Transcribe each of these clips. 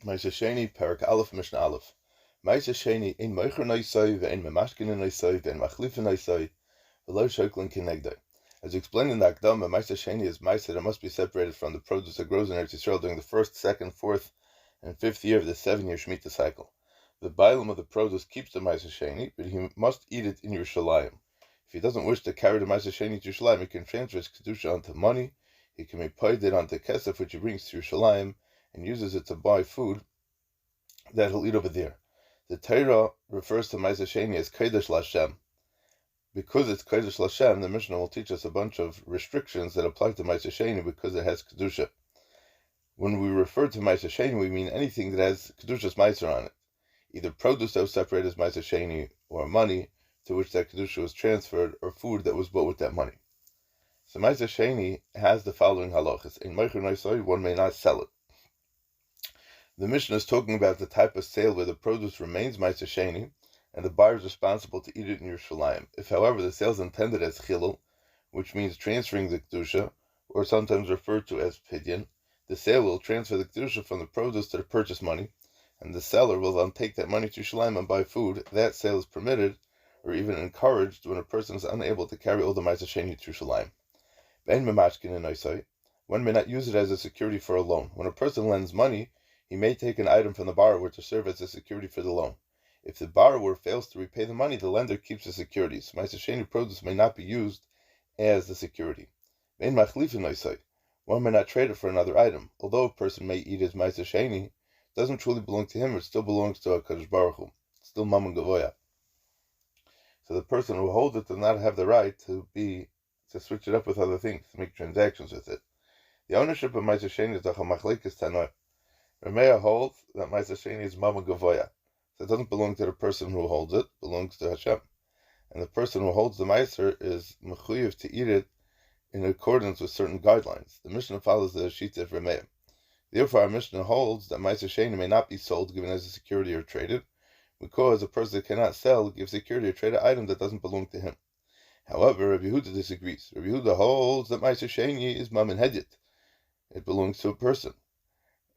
מעשר Sheni, Parak Aleph, Mishnah Aleph. מעשר Sheni, ein moicher noisoi, ve'ein memashkinen noisoi, ve'ein machlifin noisoi, ve'lo shoklin kinegdoi. As explained in the Akdama, מעשר Sheni is מעcer that must be separated from the produce that grows in Eretz Yisrael during the first, second, fourth, and fifth year of the 7-year Shemitah cycle. The Bailam of the produce keeps the מעcer Sheni, but he must eat it in Yerushalayim. If he doesn't wish to carry the מעcer Sheni to Yerushalayim, he can transfer his Kedusha onto money. He can be paid it onto Kesef, which he brings to Yerushalayim, and uses it to buy food that he'll eat over there. The Torah refers to מעcer Sheni as Kodesh Lashem. Because it's Kodesh Lashem, the Mishnah will teach us a bunch of restrictions that apply to מעcer Sheni because it has Kedusha. When we refer to מעcer Sheni, we mean anything that has Kedusha's מעcer on it. Either produce that was separated as מעcer Sheni, or money to which that Kedusha was transferred, or food that was bought with that money. So מעcer Sheni has the following halachas. In Moicher Noisoi, one may not sell it. The Mishnah is talking about the type of sale where the produce remains מעcer Sheni, and the buyer is responsible to eat it in Yerushalayim. If, however, the sale is intended as chilul, which means transferring the kedusha, or sometimes referred to as pidyon, the sale will transfer the kedusha from the produce to the purchase money, and the seller will then take that money to Yerushalayim and buy food. That sale is permitted, or even encouraged, when a person is unable to carry all the מעcer Sheni to Yerushalayim. Ben memashkin in Noisai, one may not use it as a security for a loan. When a person lends money, he may take an item from the borrower to serve as a security for the loan. If the borrower fails to repay the money, the lender keeps the securities. מעcer Sheni produce may not be used as the security. Ve'ein machlifin noisai, one may not trade it for another item. Although a person may eat his מעcer Sheni, it doesn't truly belong to him, it still belongs to HaKadosh Baruch Hu. It's still Mammon Gavoya. So the person who holds it does not have the right to switch it up with other things, to make transactions with it. The ownership of מעcer Sheni is the Machlekes Tanoi. Rameya holds that מעcer Sheni is Mammon Gavoya. So it doesn't belong to the person who holds it, it belongs to Hashem. And the person who holds the מעcer is mechuyev to eat it in accordance with certain guidelines. The Mishnah follows the Shita of Rameya. Therefore, our Mishnah holds that מעcer Sheni may not be sold, given as a security, or traded, because a person that cannot sell gives security or trade an item that doesn't belong to him. However, Rabbi Yehuda disagrees. Rabbi Yehuda holds that מעcer Sheni is Mammon Hedyet. It belongs to a person.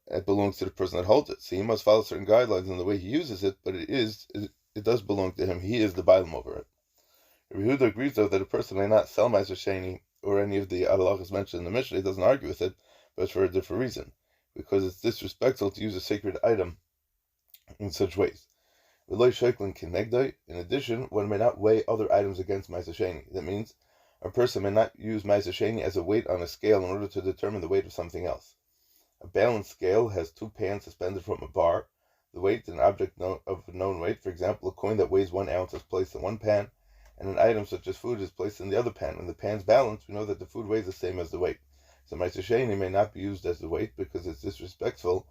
It belongs to the person that holds it. So he must follow certain guidelines in the way he uses it, but it does belong to him. He is the Bailam over it. Rabbi Yehuda agrees, though, that a person may not sell מעcer Sheni or any of the halachas mentioned in the Mishnah. He doesn't argue with it, but it's for a different reason. Because it's disrespectful to use a sacred item in such ways. In addition, one may not weigh other items against מעcer Sheni. That means a person may not use מעcer Sheni as a weight on a scale in order to determine the weight of something else. A balance scale has 2 pans suspended from a bar. The weight, an object of known weight, for example, a coin that weighs 1 ounce is placed in one pan, and an item such as food is placed in the other pan. When the pans balance, we know that the food weighs the same as the weight. So מעcer Sheni may not be used as the weight because it's disrespectful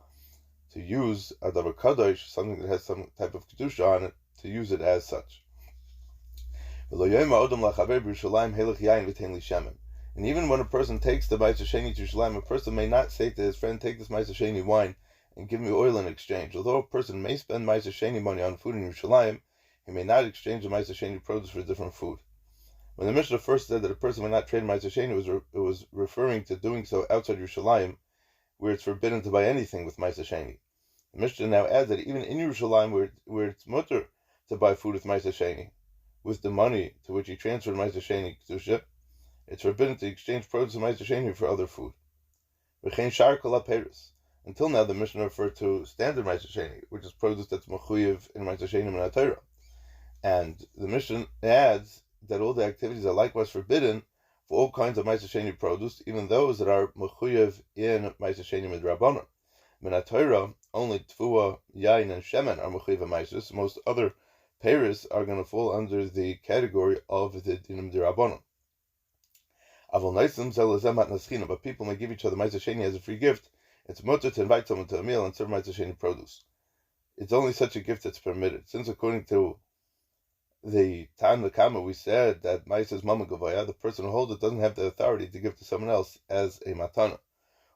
to use a davar kadosh, something that has some type of kedusha on it, to use it as such. And even when a person takes the מעcer Sheni to Yerushalayim, a person may not say to his friend, take this מעcer Sheni wine and give me oil in exchange. Although a person may spend מעcer Sheni money on food in Yerushalayim, he may not exchange the מעcer Sheni produce for different food. When the Mishnah first said that a person may not trade מעcer Sheni, it was referring to doing so outside Yerushalayim, where it's forbidden to buy anything with מעcer Sheni. The Mishnah now adds that even in Yerushalayim, where it's mutter to buy food with מעcer Sheni, with the money to which he transferred מעcer Sheni kedusha, it's forbidden to exchange produce of מעcer Sheni for other food. Until now, the Mishnah referred to standard מעcer Sheni, which is produce that's mechuyev in מעcer Sheni and Torah. And the Mishnah adds that all the activities are likewise forbidden for all kinds of מעcer Sheni produce, even those that are mechuyev in מעcer Sheni midrabanan. In Torah, only tfua, yain, and shemen are mechuyev מעcer. Most other peiros are going to fall under the category of the dinim dirabanan. But people may give each other מעcer Sheni as a free gift. It's mutter to invite someone to a meal and serve מעcer Sheni produce. It's only such a gift that's permitted. Since according to the Tan Kama, we said that מעcer is Mammon Gavoya, the person who holds it doesn't have the authority to give to someone else as a matana.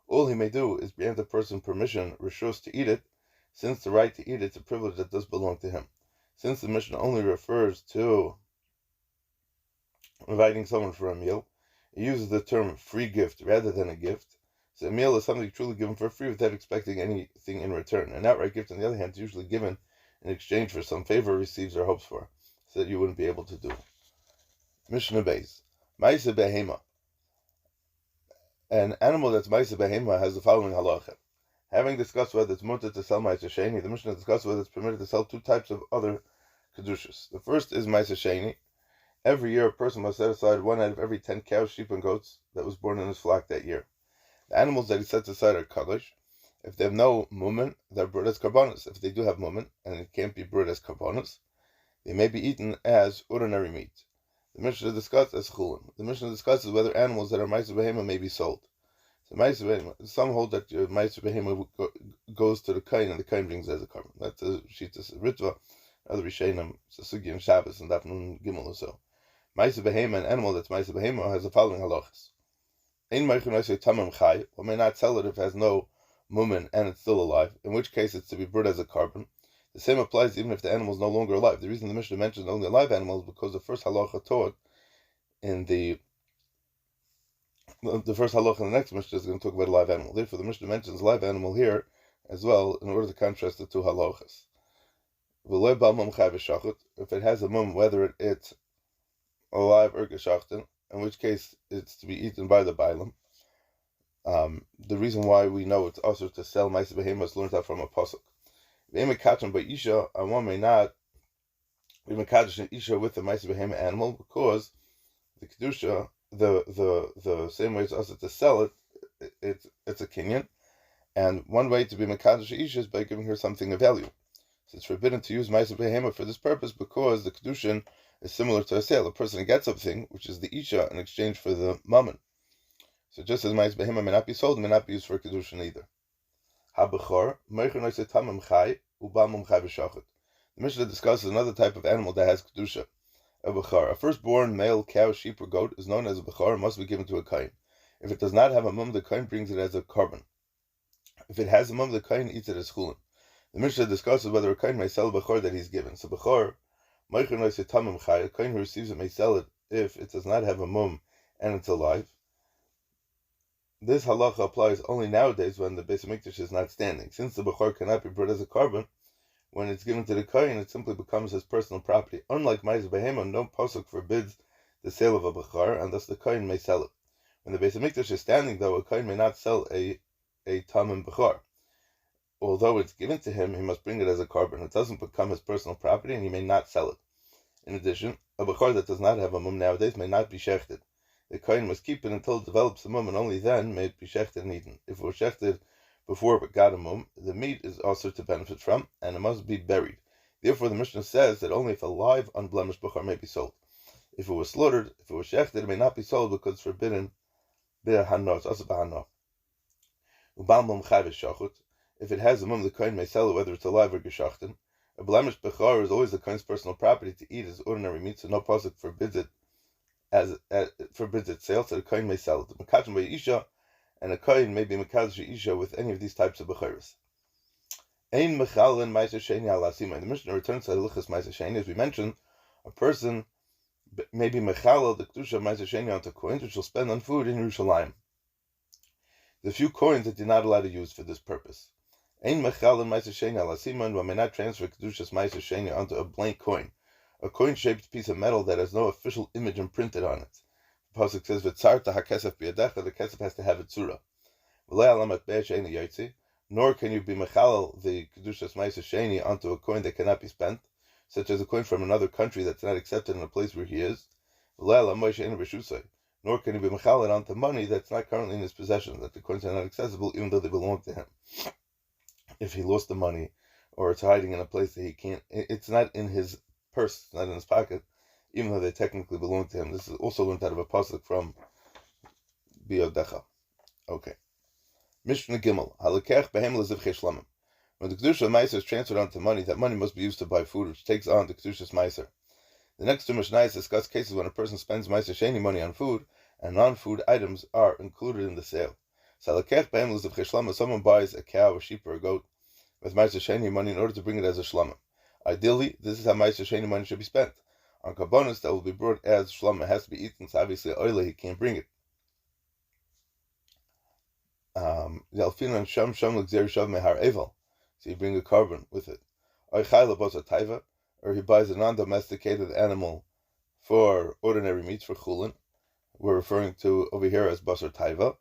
All he may do is grant the person permission, rishus, to eat it, since the right to eat it's a privilege that does belong to him. Since the Mishnah only refers to inviting someone for a meal, it uses the term free gift rather than a gift, So a meal is something truly given for free without expecting anything in return. An outright gift, on the other hand, is usually given in exchange for some favor it receives or hopes for, so that you wouldn't be able to do. Mishnah Beis. Ma'aser behema. An animal that's Ma'aser behema has the following halacha. Having discussed whether it's mutter to sell Ma'aser Sheni, the Mishnah discussed whether it's permitted to sell two types of other kedushas. The first is Ma'aser Sheni. Every year a person must set aside one out of every 10 cows, sheep, and goats that was born in his flock that year. The animals that he sets aside are kadosh. If they have no mumen, they're brought as karbonos. If they do have mumen, and it can't be brought as karbonos, they may be eaten as ordinary meat. The Mishnah discusses as chulin. The Mishnah discusses whether animals that are Ma'aser behema may be sold. So Ma'aser behema, some hold that Ma'aser behema goes to the kain, and the kain brings it as a carbon. That's a shitas ritva. Other rishenim, Sasugi and Shabbos, and Dafnun Gimel or so. Ma'aser behema, an animal that's Ma'aser behema, has the following halachas. Ein moicher noisei tamim chai, one may not sell it if it has no mumen and it's still alive, in which case it's to be brought as a carbon. The same applies even if the animal is no longer alive. The reason the Mishnah mentions only alive animals is because the first halacha taught in the first halacha in the next Mishnah is going to talk about a live animal. Therefore, the Mishnah mentions live animal here as well in order to contrast the two halachas. If it has a mum, whether it's alive or geshachten, in which case it's to be eaten by the bailam. The reason why we know it's also to sell Ma'aser behema is learned out from a pasuk. By isha, and one may not be mekadosh an isha with the Ma'aser behema animal because the kedusha, the same way it's also to sell it, it's a kinyan, and one way to be mekadosh isha is by giving her something of value. So it's forbidden to use Ma'aser behema for this purpose because the kedushin is similar to a sale. A person gets something, which is the isha, in exchange for the mammon. So just as Ma'aser behema may not be sold, it may not be used for kedushin either. The Mishnah discusses another type of animal that has kedusha. A bechar, a firstborn male cow, sheep, or goat, is known as a bechar and must be given to a kain. If it does not have a mum, the kain brings it as a carbon. If it has a mum, the kain eats it as chulin. The Mishnah discusses whether a kain may sell a bechar that he's given. So bechar, a kain who receives it may sell it if it does not have a mum and it's alive. This halacha applies only nowadays when the Beis Hamikdash is not standing. Since the bechar cannot be brought as a carbon, when it's given to the kain, it simply becomes his personal property. Unlike Ma'aser behema, no pasuk forbids the sale of a bechar, and thus the kain may sell it. When the Beis Hamikdash is standing, though, a kain may not sell a tamim bechar. Although it's given to him, he must bring it as a carbon. It doesn't become his personal property, and he may not sell it. In addition, a bechar that does not have a mum nowadays may not be shechted. The kain must keep it until it develops a mum, and only then may it be shechted and eaten. If it was shechted before it got a mum, the meat is also to benefit from, and it must be buried. Therefore, the Mishnah says that only if a live, unblemished bechar may be sold. If it was slaughtered, if it was shechted, it may not be sold because it's forbidden. It's also b'hanah. If it has a mum, the kain may sell it whether it's alive or geshachten. A blemished bechar is always the kain's personal property to eat as ordinary meat, so no pasuk forbids it forbids its sale, so the kain may sell it. Mekadon by isha, and a kain may be mekadosh isha with any of these types of becharis. Ein mechalin Ma'aser Sheni al asima. The Mishnah returns to Hilchos Ma'aser Sheni. As we mentioned, a person may be mechalal the kedusha of Ma'aser Sheni onto coins which will spend on food in Yerushalayim. The few coins that you're not allowed to use for this purpose. Ein mechalin Ma'aser Sheni al asima, and one may not transfer kedushas Ma'aser Sheni onto a blank coin, a coin-shaped piece of metal that has no official image imprinted on it. The pasuk says, "V'tzarta hakesef b'yadecha." The kesef has to have a tzura. Nor can you be mechalal the kedushas Ma'aser Sheni onto a coin that cannot be spent, such as a coin from another country that's not accepted in a place where he is. Nor can you be mechalal onto money that's not currently in his possession, that the coins are not accessible even though they belong to him. If he lost the money, or it's hiding in a place that he can't, it's not in his purse, it's not in his pocket, even though they technically belong to him. This is also learned out of a pasuk from Biyodecha. Okay. Mishnah Gimel. Halakech behem lezivchei shlamim. When the kedusha of Ma'aser is transferred onto money, that money must be used to buy food, which takes on the kedusha's Ma'aser. The next two Mishnayos discuss cases when a person spends Ma'aser Sheni money on food, and non-food items are included in the sale. So halakech behem lezivchei shlamim. Someone buys a cow, a sheep, or a goat with Ma'aser Sheni money in order to bring it as a shlamim. Ideally, this is how Ma'aser Sheni money should be spent. On karbonos that will be brought as shlamim, it has to be eaten, so obviously oile he can't bring it. Yalfinan Sham Sham L'Gzer Shav Mehar Eval. So you bring a carbon with it. Or Chayla Bosa Taiva, or he buys a non-domesticated animal for ordinary meats, for chulin. We're referring to over here as Basar Taiva.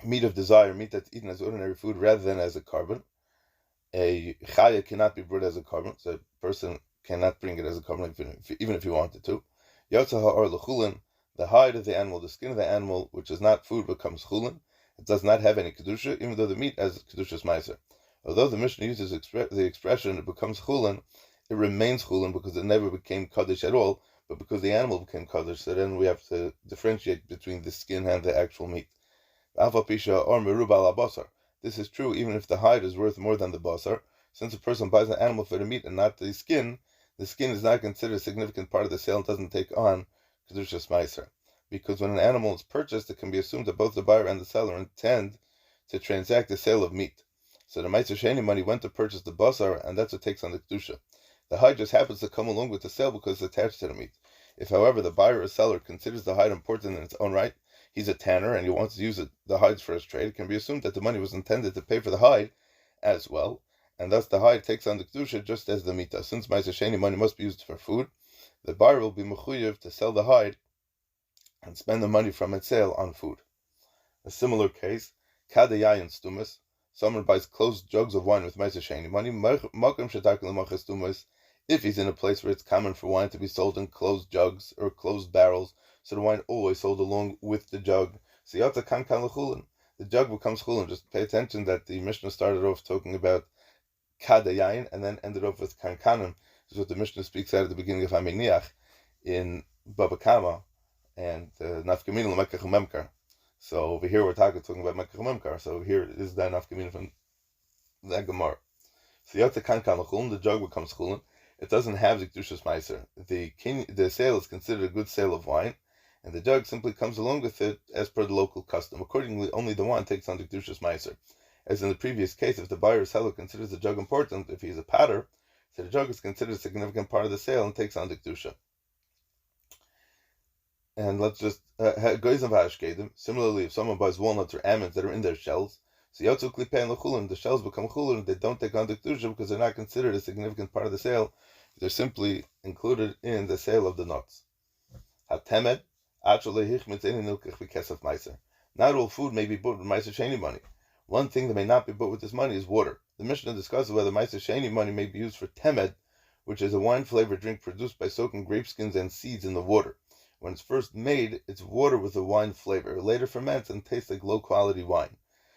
Meat of desire, meat that's eaten as ordinary food rather than as a carbon. A chaya cannot be brought as a carbon, so a person cannot bring it as a carbon even if he wanted to. Yotza ha'or l'chulin, the hide of the animal, the skin of the animal, which is not food, becomes chulin. It does not have any kedusha, even though the meat has kedusha's meiser. Although the Mishnah uses the expression it becomes chulin, it remains chulin because it never became kaddish at all, but because the animal became kaddish, so then we have to differentiate between the skin and the actual meat. This is true even if the hide is worth more than the basar. Since a person buys an animal for the meat and not the skin is not considered a significant part of the sale and doesn't take on kedushas meiser. Because when an animal is purchased, it can be assumed that both the buyer and the seller intend to transact the sale of meat. So the Meiser Sheni money went to purchase the basar, and that's what takes on the kedusha. The hide just happens to come along with the sale because it's attached to the meat. If, however, the buyer or seller considers the hide important in its own right, he's a tanner and he wants to use the hides for his trade, it can be assumed that the money was intended to pay for the hide as well, and thus the hide takes on the kedusha just as the meat does. Since Meiser Sheni money must be used for food, the buyer will be mechuyev to sell the hide and spend the money from its sale on food. A similar case, kadeyayin stumas. Someone buys closed jugs of wine with Meiser Sheni money. Makom shetak lemachas stumas. If he's in a place where it's common for wine to be sold in closed jugs or closed barrels, so the wine always sold along with the jug. So yata kan lechulin. The jug becomes chulin. Just pay attention that the Mishnah started off talking about kadeyayin and then ended off with kankanim. This is what the Mishnah speaks out at the beginning of Aminiach in Baba Kama and Nafkamina L'Mekach Memkar. So over here we're talking about Mekach Memkar. So over here is that Nafkamina from the Gemara. So Yotze Kankan L'Chulin, the jug becomes Chulin. It doesn't have the Kedushas Meiser. The sale is considered a good sale of wine, and the jug simply comes along with it as per the local custom. Accordingly, only the wine takes on the Kedushas Meiser. As in the previous case, if the buyer or seller considers the jug important, if he is a patter, so the jug is considered a significant part of the sale and takes on the Kedusha. And let's just similarly, if someone buys walnuts or almonds that are in their shells, so yotzu klipei and lechulin, the shells become chulin. They don't take on the kedusha because they're not considered a significant part of the sale. They're simply included in the sale of the nuts. Hatemed meiser. Not all food may be bought with Meiser Sheni money. One thing that may not be bought with this money is water. The Mishnah discusses whether Meiser Sheni money may be used for temed, which is a wine-flavored drink produced by soaking grape skins and seeds in the water. When it's first made, it's water with a wine flavor. It later ferments and tastes like low-quality wine.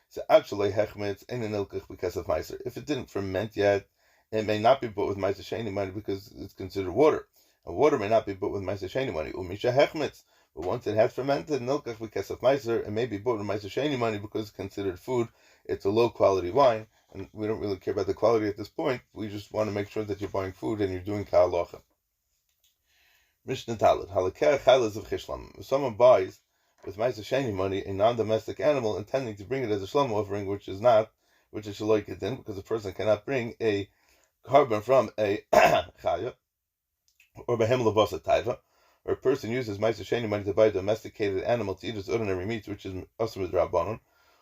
So actually, hechmetz einin ilkach because of meiser. If it didn't ferment yet, it may not be bought with Meiser Sheni money because it's considered water. And water may not be bought with Meiser Sheni money. Umisha hechmetz. But once it has fermented, nilkach because of meiser, it may be bought with Meiser Sheni money because it's considered food. It's a low-quality wine, and we don't really care about the quality at this point. We just want to make sure that you're buying food and you're doing ka'alocha. Mishnah Talad, halakeh chaylas of chishlam. If someone buys with Meiser Sheni money a non-domestic animal, intending to bring it as a shlam offering, which is shaloik it in, because a person cannot bring a carbon from a chaya or behem levasa taiva, or a person uses Meiser Sheni money to buy a domesticated animal to eat as ordinary meat, which is asur d'rabbanan.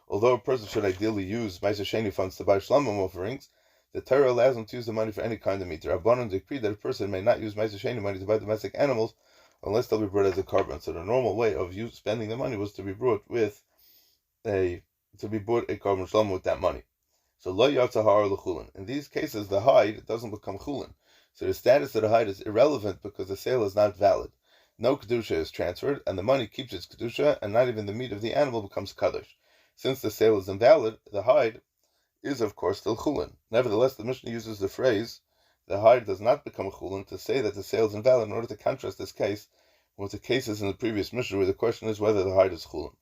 Although a person should ideally use Meiser Sheni funds to buy shlamim offerings, the Torah allows him to use the money for any kind of meat. The Rabbanan decree that a person may not use Meiser Sheni money to buy domestic animals unless they'll be brought as a carbon. So the normal way of spending the money was to be bought a carbon shlam with that money. So lo yatsa ha'ar l'chulin. In these cases, the hide doesn't become chulin. So the status of the hide is irrelevant because the sale is not valid. No kedusha is transferred, and the money keeps its kedusha, and not even the meat of the animal becomes kaddish. Since the sale is invalid, the hide is of course still chulin. Nevertheless, the Mishnah uses the phrase "the hide does not become a chulin" to say that the sale is invalid in order to contrast this case with the cases in the previous Mishnah where the question is whether the hide is chulin.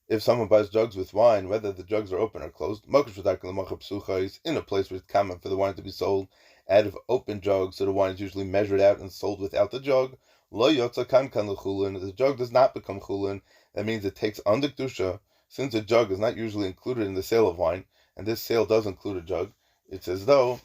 If someone buys jugs with wine, whether the jugs are open or closed, in a place where it's common for the wine to be sold out of open jugs, so the wine is usually measured out and sold without the jug, the jug does not become chulin. That means it takes on the kedusha. Since a jug is not usually included in the sale of wine, and this sale does include a jug, it's as though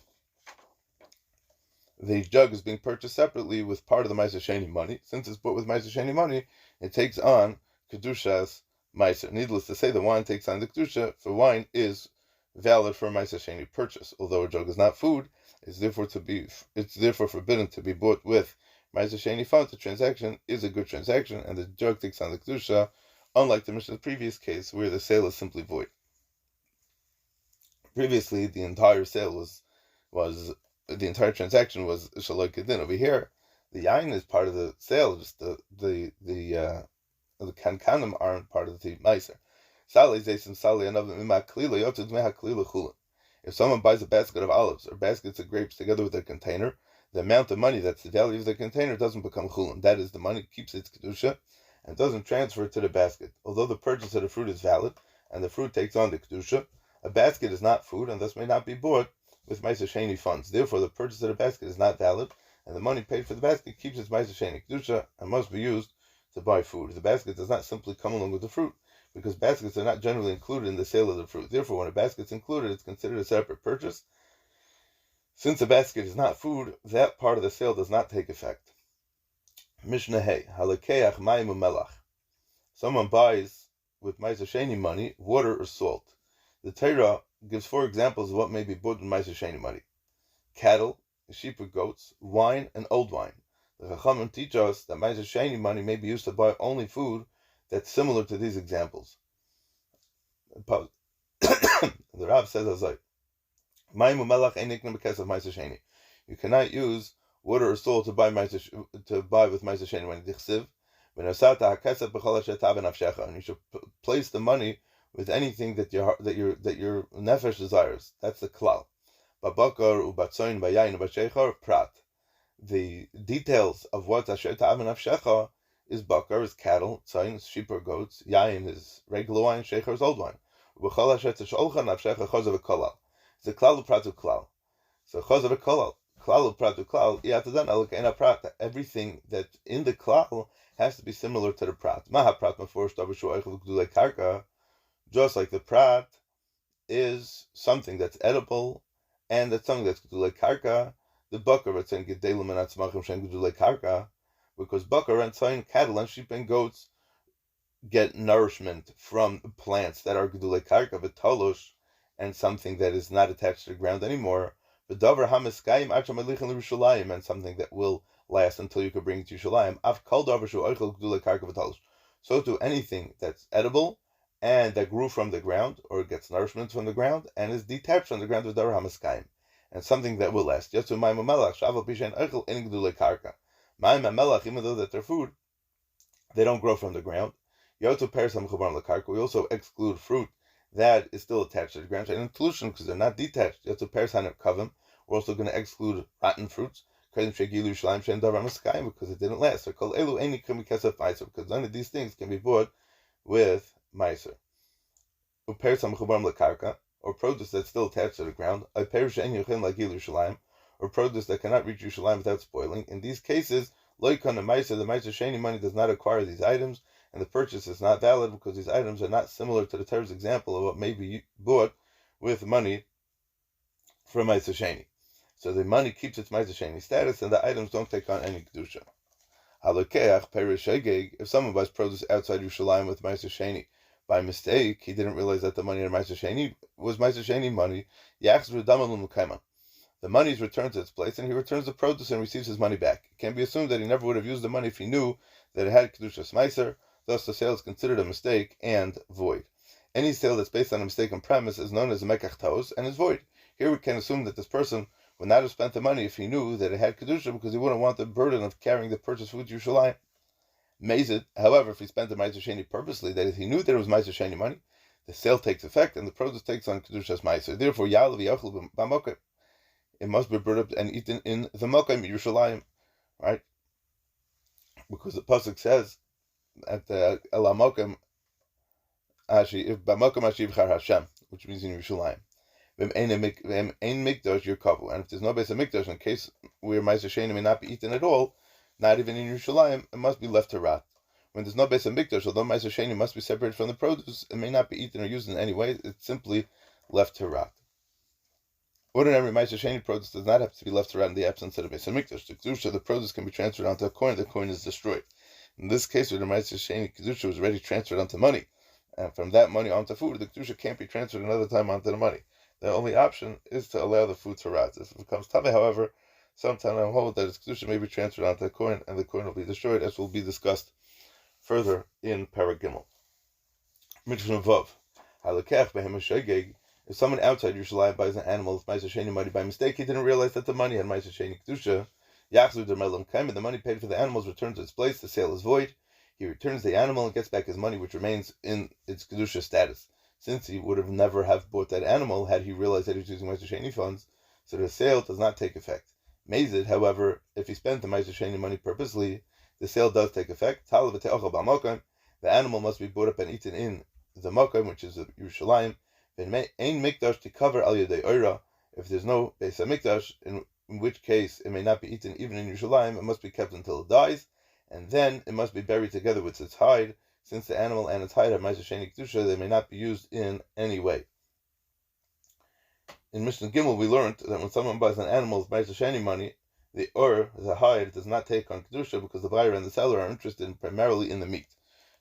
the jug is being purchased separately with part of the Meiser Sheni money. Since it's bought with Meiser Sheni money, it takes on Kedushas Meiser. Needless to say, the wine takes on the Kedusha, for wine is valid for a Meiser Sheni purchase. Although a jug is not food, it's therefore forbidden to be bought with Meiser Sheni funds. The transaction is a good transaction, and the jug takes on the Kedusha, unlike the Mishnah's previous case, where the sale is simply void. Previously, the entire sale the entire transaction was shaloi kedin. Over here, the yain is part of the sale. Just the kankanim aren't part of the meiser. If someone buys a basket of olives or baskets of grapes together with their container, the amount of money that's the value of the container doesn't become chulin. That is, the money keeps its kedusha and doesn't transfer to the basket. Although the purchase of the fruit is valid and the fruit takes on the kedusha, a basket is not food and thus may not be bought with Meiser Sheni funds. Therefore, the purchase of the basket is not valid, and the money paid for the basket keeps its Meiser Sheni Kedusha and must be used to buy food. The basket does not simply come along with the fruit, because baskets are not generally included in the sale of the fruit. Therefore, when a basket is included, it's considered a separate purchase. Since the basket is not food, that part of the sale does not take effect. Mishnah Hey, Halakeach Mayim Umelach. Someone buys with Meiser Sheni money water or salt. The Torah gives 4 examples of what may be bought in Meiser Sheni money: cattle, sheep or goats, wine, and old wine. The Chachamim teach us that Meiser Sheni money may be used to buy only food that's similar to these examples. The Rav says as like, you cannot use water or salt to buy with Meiser Sheni money. And you should place the money with anything that your nefesh desires. That's the klal. Babakar ubatzoin bayayin ubashechar prat. The details of what asher ta'av nafshecha is bakar, is cattle, tzoin is sheep or goats, yayin is regular wine, shechar is old wine. Ubachal asher tesholcha nafshecha chozav kolal. It's a klal upratu klal. So chozav kolal, klal upratu klal, yatadan alkeina prat. Everything that in the klal has to be similar to the prat. Maha prat mafurish davashu eichel gdulei karka. Just like the prat is something that's edible, and that's something that's gedulei karka, the bakar it's in gedelim and atzmachim shen gedulei karka, because bakar and tzayin, cattle and sheep and goats get nourishment from plants that are gedulei karka, v'talosh, and something that is not attached to the ground anymore, v'davar hamiskayim acham alichin l'Yerushalayim, and something that will last until you can bring it to Yerushalayim. Av kol davar shu oichel gedulei karka v'talosh. So to anything that's edible and that grew from the ground, or gets nourishment from the ground, and is detached from the ground with Davar HaMaskayim, and something that will last. Yatsu Mayim HaMelach, Shaval Pishen Eichel In Gdulei Karka. Mayim HaMelach, even though that they're food, they don't grow from the ground. Yotzu Peres HaMechubarim LeKarka, we also exclude fruit that is still attached to the ground, and inclusion, because they're not detached. Yotzu Peres HaNekavim, we're also going to exclude rotten fruits, because it didn't last. Because none of these things can be bought with Meiser. Or produce that's still attached to the ground, or produce that cannot reach Yerushalayim without spoiling. In these cases, the Meiser Sheni money does not acquire these items, and the purchase is not valid because these items are not similar to the Torah's example of what may be bought with money from Meiser Sheni. So the money keeps its Meiser Sheni status, and the items don't take on any kedusha. If someone buys produce outside Yerushalayim with Meiser Sheni, by mistake, he didn't realize that the money in Meiser Sheni was Meiser Sheni money. The money is returned to its place, and he returns the produce and receives his money back. It can be assumed that he never would have used the money if he knew that it had Kedushas Meiser. Thus, the sale is considered a mistake and void. Any sale that's based on a mistaken premise is known as a mekach taos and is void. Here we can assume that this person would not have spent the money if he knew that it had Kedusha, because he wouldn't want the burden of carrying the purchased food to Yerushalayim. Mazid, however, if he spent the Meiser Sheni purposely, that is, he knew that it was Meiser Sheni money, the sale takes effect and the produce takes on Kedushas Meiser. Therefore, Ya'alav Yachal B'Mokim. It must be brought up and eaten in the Mokim, Yerushalayim, right? Because the pasuk says at the Elamokim B'Mokim Ashivchar Hashem, which means in Yerushalayim. And if there's no base of mikdash, in case where Meiser Sheni may not be eaten at all, not even in Yerushalayim, it must be left to rot. When there's no base of mikdash, although Meiser Sheni must be separated from the produce, it may not be eaten or used in any way. It's simply left to rot. Ordinary Ma'aser Sheni produce does not have to be left around in the absence of the Beis Hamikdash. The Kedusha, the produce can be transferred onto a coin, the coin is destroyed. In this case, where the Ma'aser Sheni Kedusha was already transferred onto money, and from that money onto food, the Kedusha can't be transferred another time onto the money. The only option is to allow the food to rot. If it becomes Tameh, however, sometime I hold that its Kedusha may be transferred onto a coin, and the coin will be destroyed, as will be discussed further in Parag Gimel. Mishnah Vav. Halakech behem shegeg. If someone outside Yerushalayim buys an animal with Ma'aser Sheni money by mistake, he didn't realize that the money had Ma'aser Sheni Kedusha. Yachzu dermelam kaim, and the money paid for the animals returns to its place. The sale is void. He returns the animal and gets back his money, which remains in its Kedusha status. Since he would have never have bought that animal had he realized that he was using Ma'aser Sheni funds, so the sale does not take effect. Mazid, however, if he spent the Ma'aser Sheni money purposely, the sale does take effect. The animal must be brought up and eaten in the Makom, which is Yerushalayim. Ein mikdash to cover al yedei oira. If there's no Beis Hamikdash, in which case it may not be eaten even in Yerushalayim, it must be kept until it dies, and then it must be buried together with its hide. Since the animal and its hide have Ma'aser Sheni Kedusha, they may not be used in any way. In Mishnah Gimel, we learned that when someone buys an animal with Ma'aser Sheni money, the hide, does not take on Kedusha because the buyer and the seller are interested primarily in the meat.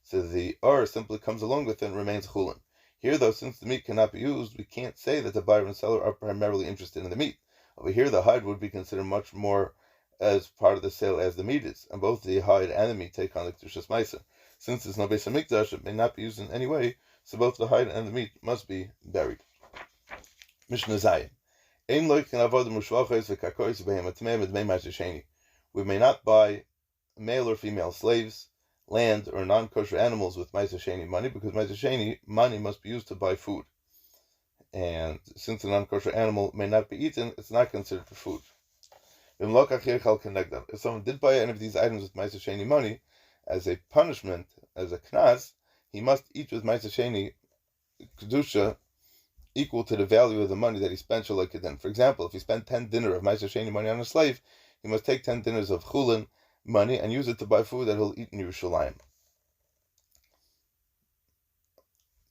So the simply comes along with it and remains chulin. Here, though, since the meat cannot be used, we can't say that the buyer and seller are primarily interested in the meat. Over here, the hide would be considered much more as part of the sale as the meat is, and both the hide and the meat take on the Kedushas Ma'aser. Since there's no Beis Hamikdash, it may not be used in any way, so both the hide and the meat must be buried. Mishnah Zayin. We may not buy male or female slaves, land, or non-kosher animals with Ma'aser Sheni money, because Ma'aser Sheni money must be used to buy food. And since a non-kosher animal may not be eaten, it's not considered for food. If someone did buy any of these items with Ma'aser Sheni money, as a punishment, as a knas, he must eat with Ma'aser Sheni Kedusha equal to the value of the money that he spent shaloi kedin. For example, if he spent 10 dinar of Ma'aser Sheni money on a slave, he must take 10 dinars of chulin money and use it to buy food that he'll eat in Yerushalayim.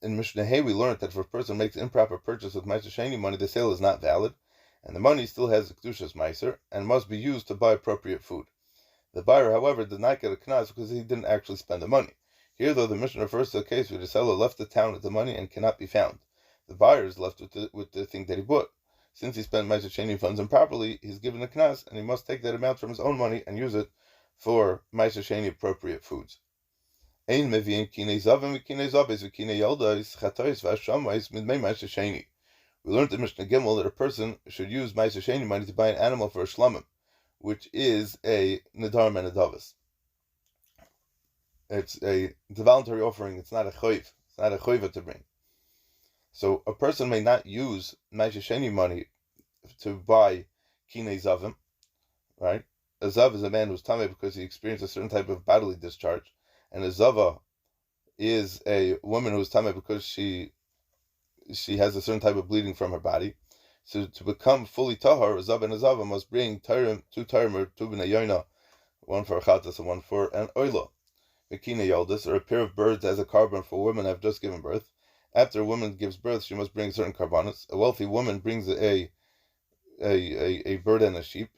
In Mishnah Hay, we learned that if a person makes improper purchase with Ma'aser Sheni money, the sale is not valid, and the money still has the Kedushas Ma'aser and must be used to buy appropriate food. The buyer, however, did not get a knas because he didn't actually spend the money. Here, though, the Mishnah refers to a case where the seller left the town with the money and cannot be found. The buyer is left with the thing that he bought. Since he spent Ma'aser Sheni funds improperly, he's given a knas, and he must take that amount from his own money and use it for Ma'aser Sheni appropriate foods. We learned in Mishnah Gimel that a person should use Ma'aser Sheni money to buy an animal for a shlamim, which is a nedar menadavas. It's a voluntary offering. It's not a choiv. It's not a choiva to bring. So a person may not use Ma'aser Sheni money to buy kinei zavim, right? A zav is a man who's tameh because he experienced a certain type of bodily discharge, and a zava is a woman who's tameh because she has a certain type of bleeding from her body. So to become fully tahar, a zav and a zava must bring two tarim or two b'nei yoina, one for a chatas and one for an oila. Mekina yaldis, or a pair of birds as a carbon for women have just given birth. After a woman gives birth, she must bring certain carbonates. A wealthy woman brings a bird and a sheep,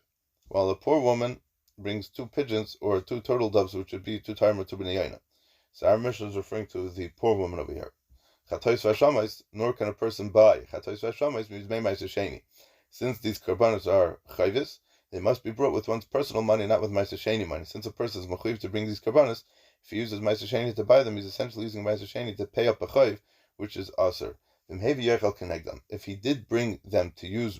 while a poor woman brings 2 pigeons or 2 turtle doves, which would be 2 tarim or 2 b'nei yoina. So our mission is referring to the poor woman over here. Chatois v'ashamais, nor can a person buy. Chatois v'ashamais means Ma'aser Sheni. Since these carbonates are chayvis, they must be brought with one's personal money, not with Ma'aser Sheni money. Since a person is mechuyev to bring these carbonates, if he uses Ma'aser Sheni to buy them, he's essentially using Ma'aser Sheni to pay up a chayv, which is aser. If he did bring them to use,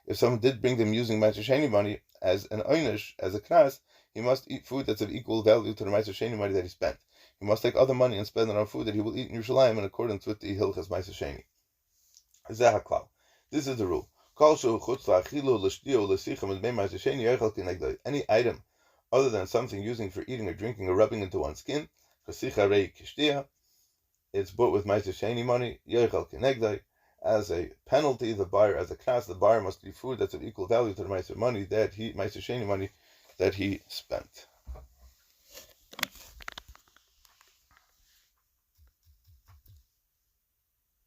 if someone did bring them using Ma'aser Sheni money as an einish, as a knas, he must eat food that's of equal value to the Ma'aser Sheni money that he spent. He must take other money and spend it on food that he will eat in Yerushalayim in accordance with the Hilchas Ma'aser Sheni. This is the rule. Any item other than something using for eating or drinking or rubbing into one's skin, it's bought with Ma'aser Sheni money, as a penalty, the buyer, as a knas, the buyer must eat food that's of equal value to the Ma'aser Sheni money that he spent.